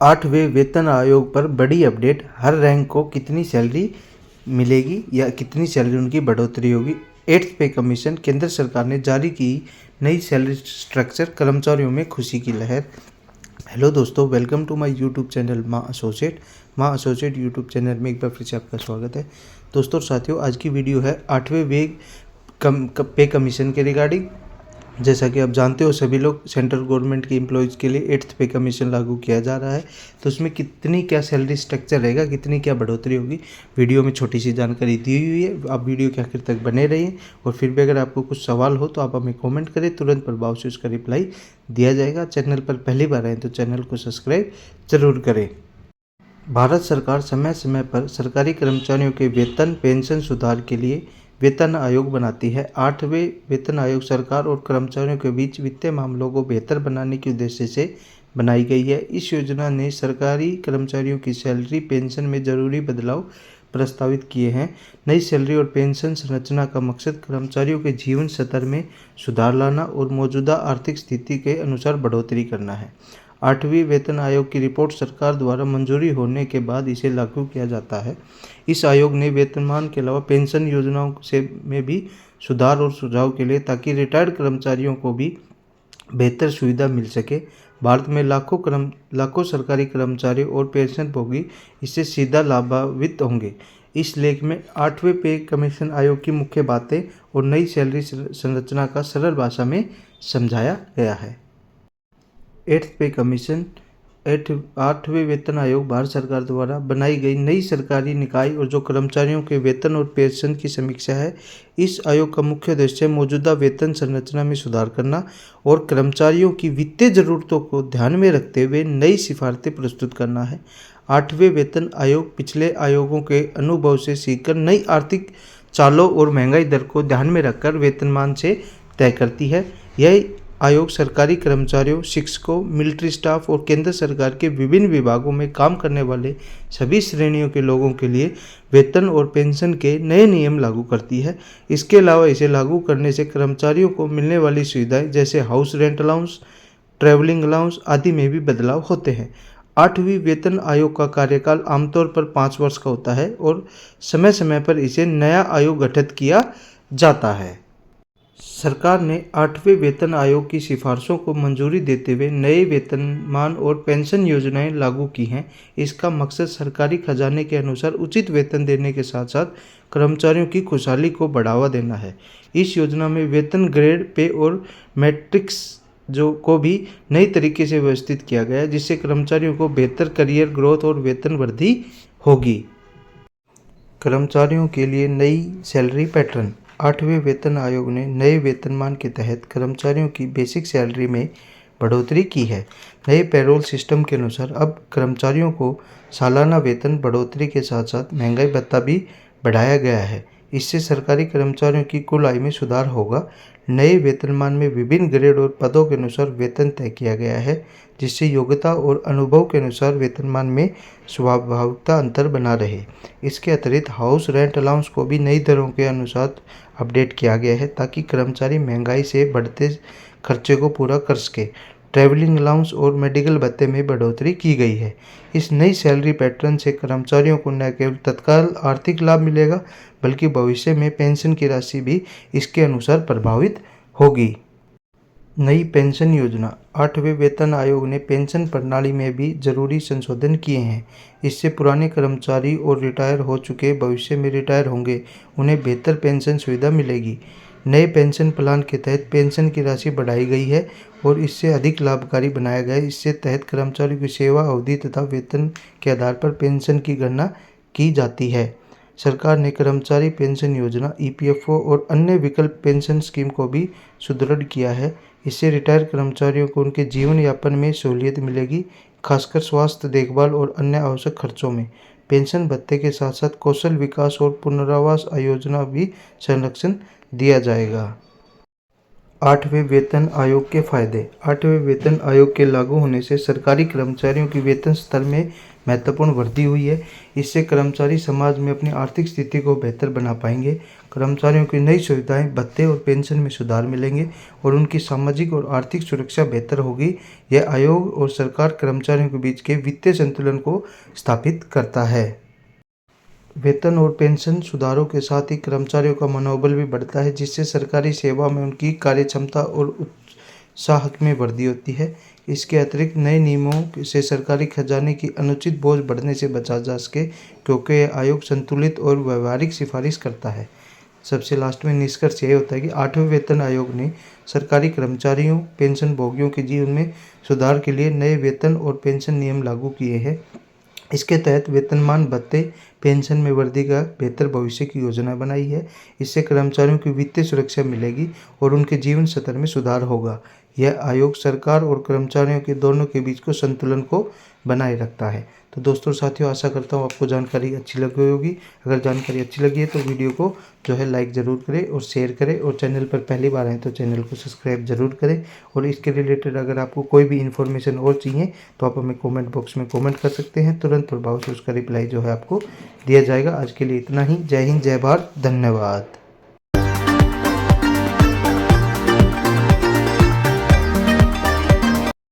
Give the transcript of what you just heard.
8वें वेतन आयोग पर बड़ी अपडेट। हर रैंक को कितनी सैलरी मिलेगी या कितनी सैलरी उनकी बढ़ोतरी होगी। 8th पे कमीशन। केंद्र सरकार ने जारी की नई सैलरी स्ट्रक्चर, कर्मचारियों में खुशी की लहर। हेलो दोस्तों, welcome to my YouTube channel माँ एसोसिएट यूट्यूब चैनल में एक बार फिर से आपका स्वागत है। दोस्तों साथियों, आज की वीडियो है 8वें पे कमीशन के रिगार्डिंग। जैसा कि आप जानते हो सभी लोग, सेंट्रल गवर्नमेंट की एम्प्लॉयज़ के लिए 8th पे कमीशन लागू किया जा रहा है। तो उसमें कितनी क्या सैलरी स्ट्रक्चर रहेगा, कितनी क्या बढ़ोतरी होगी, वीडियो में छोटी सी जानकारी दी हुई है। आप वीडियो के आखिर तक बने रहिए और फिर भी अगर आपको कुछ सवाल हो तो आप हमें कमेंट करें, तुरंत प्रभाव से उसका रिप्लाई दिया जाएगा। चैनल पर पहली बार आए तो चैनल को सब्सक्राइब जरूर करें। भारत सरकार समय समय पर सरकारी कर्मचारियों के वेतन पेंशन सुधार के लिए वेतन आयोग बनाती है। 8वें वेतन आयोग सरकार और कर्मचारियों के बीच वित्तीय मामलों को बेहतर बनाने के उद्देश्य से बनाई गई है। इस योजना ने सरकारी कर्मचारियों की सैलरी पेंशन में जरूरी बदलाव प्रस्तावित किए हैं। नई सैलरी और पेंशन संरचना का मकसद कर्मचारियों के जीवन स्तर में सुधार लाना और मौजूदा आर्थिक स्थिति के अनुसार बढ़ोतरी करना है। 8वीं वेतन आयोग की रिपोर्ट सरकार द्वारा मंजूरी होने के बाद इसे लागू किया जाता है। इस आयोग ने वेतनमान के अलावा पेंशन योजनाओं में भी सुधार और सुझाव के लिए, ताकि रिटायर्ड कर्मचारियों को भी बेहतर सुविधा मिल सके। भारत में लाखों सरकारी कर्मचारी और पेंशनभोगी इससे सीधा लाभान्वित होंगे। इस लेख में 8वें पे कमीशन आयोग की मुख्य बातें और नई सैलरी संरचना का सरल भाषा में समझाया गया है। 8th पे कमीशन 8वें वेतन आयोग भारत सरकार द्वारा बनाई गई नई सरकारी निकाय और जो कर्मचारियों के वेतन और पेंशन की समीक्षा है। इस आयोग का मुख्य उद्देश्य मौजूदा वेतन संरचना में सुधार करना और कर्मचारियों की वित्तीय जरूरतों को ध्यान में रखते हुए नई सिफारिशें प्रस्तुत करना है। 8वें वेतन आयोग पिछले आयोगों के अनुभव से सीखकर नई आर्थिक चालों और महंगाई दर को ध्यान में रखकर वेतनमान से तय करती है। यह आयोग सरकारी कर्मचारियों, शिक्षकों, मिलिट्री स्टाफ और केंद्र सरकार के विभिन्न विभागों में काम करने वाले सभी श्रेणियों के लोगों के लिए वेतन और पेंशन के नए नियम लागू करती है। इसके अलावा इसे लागू करने से कर्मचारियों को मिलने वाली सुविधाएं जैसे house rent allowance, travelling allowance आदि में भी बदलाव होते हैं। 8वीं वेतन आयोग का कार्यकाल आमतौर पर 5 वर्ष का होता है और समय समय पर इसे नया आयोग गठित किया जाता है। सरकार ने 8वें वेतन आयोग की सिफारिशों को मंजूरी देते हुए नए वेतनमान और पेंशन योजनाएं लागू की हैं। इसका मकसद सरकारी खजाने के अनुसार उचित वेतन देने के साथ साथ कर्मचारियों की खुशहाली को बढ़ावा देना है। इस योजना में वेतन ग्रेड, पे और मैट्रिक्स को भी नई तरीके से व्यवस्थित किया गया है, जिससे कर्मचारियों को बेहतर करियर ग्रोथ और वेतन वृद्धि होगी। कर्मचारियों के लिए नई सैलरी पैटर्न। 8वें वेतन आयोग ने नए वेतनमान के तहत कर्मचारियों की बेसिक सैलरी में बढ़ोतरी की है। नए पेरोल सिस्टम के अनुसार अब कर्मचारियों को सालाना वेतन बढ़ोतरी के साथ साथ महंगाई भत्ता भी बढ़ाया गया है। इससे सरकारी कर्मचारियों की कुल आय में सुधार होगा। नए वेतनमान में विभिन्न ग्रेड और पदों के अनुसार वेतन तय किया गया है, जिससे योग्यता और अनुभव के अनुसार वेतनमान में स्वाभाविकता अंतर बना रहे। इसके अतिरिक्त हाउस रेंट अलाउंस को भी नई दरों के अनुसार अपडेट किया गया है, ताकि कर्मचारी महंगाई से बढ़ते खर्चे को पूरा कर सके। ट्रैवलिंग अलाउंस और मेडिकल भत्ते में बढ़ोतरी की गई है। इस नई सैलरी पैटर्न से कर्मचारियों को न केवल तत्काल आर्थिक लाभ मिलेगा, बल्कि भविष्य में पेंशन की राशि भी इसके अनुसार प्रभावित होगी। नई पेंशन योजना। 8वें वेतन आयोग ने पेंशन प्रणाली में भी जरूरी संशोधन किए हैं। इससे पुराने कर्मचारी और रिटायर हो चुके भविष्य में रिटायर होंगे, उन्हें बेहतर पेंशन सुविधा मिलेगी। नए पेंशन प्लान के तहत पेंशन की राशि बढ़ाई गई है और इससे अधिक लाभकारी बनाया गया है। इससे तहत कर्मचारियों की सेवा अवधि तथा वेतन के आधार पर पेंशन की गणना की जाती है। सरकार ने कर्मचारी पेंशन योजना, ईपीएफओ और अन्य विकल्प पेंशन स्कीम को भी सुदृढ़ किया है। इससे रिटायर्ड कर्मचारियों को उनके जीवन यापन में सहूलियत मिलेगी, खासकर स्वास्थ्य देखभाल और अन्य आवश्यक खर्चों में। पेंशन भत्ते के साथ साथ कौशल विकास और पुनरावास योजना भी संरक्षण दिया जाएगा। आठवें वेतन आयोग के फायदे। आठवें वेतन आयोग के लागू होने से सरकारी कर्मचारियों की वेतन स्तर में महत्वपूर्ण वृद्धि हुई है। इससे कर्मचारी समाज में अपनी आर्थिक स्थिति को बेहतर बना पाएंगे। कर्मचारियों की नई सुविधाएं, भत्ते और पेंशन में सुधार मिलेंगे और उनकी सामाजिक और आर्थिक सुरक्षा बेहतर होगी। यह आयोग और सरकार कर्मचारियों के बीच के वित्तीय संतुलन को स्थापित करता है। वेतन और पेंशन सुधारों के साथ ही कर्मचारियों का मनोबल भी बढ़ता है, जिससे सरकारी सेवा में उनकी कार्यक्षमता और उत्साह में वृद्धि होती है। इसके अतिरिक्त नए नियमों से सरकारी खजाने की अनुचित बोझ बढ़ने से बचा जा सके, क्योंकि यह आयोग संतुलित और व्यवहारिक सिफारिश करता है। सबसे लास्ट में निष्कर्ष यह होता है कि आठवें वेतन आयोग ने सरकारी कर्मचारियों, पेंशन भोगियों के जीवन में सुधार के लिए नए वेतन और पेंशन नियम लागू किए हैं। इसके तहत वेतनमान भत्ते, पेंशन में वृद्धि का बेहतर भविष्य की योजना बनाई है। इससे कर्मचारियों की वित्तीय सुरक्षा मिलेगी और उनके जीवन स्तर में सुधार होगा। यह आयोग सरकार और कर्मचारियों के दोनों के बीच को संतुलन को बनाए रखता है। तो दोस्तों साथियों, आशा करता हूँ आपको जानकारी अच्छी लगी होगी। अगर जानकारी अच्छी लगी है तो वीडियो को लाइक ज़रूर करें और शेयर करें, और चैनल पर पहली बार आए तो चैनल को सब्सक्राइब ज़रूर करें। और इसके रिलेटेड अगर आपको कोई भी इन्फॉर्मेशन और चाहिए तो आप हमें कमेंट बॉक्स में कमेंट कर सकते हैं। तुरंत प्रभाव से उसका रिप्लाई आपको दिया जाएगा। आज के लिए इतना ही। जय हिंद, जय भारत, धन्यवाद।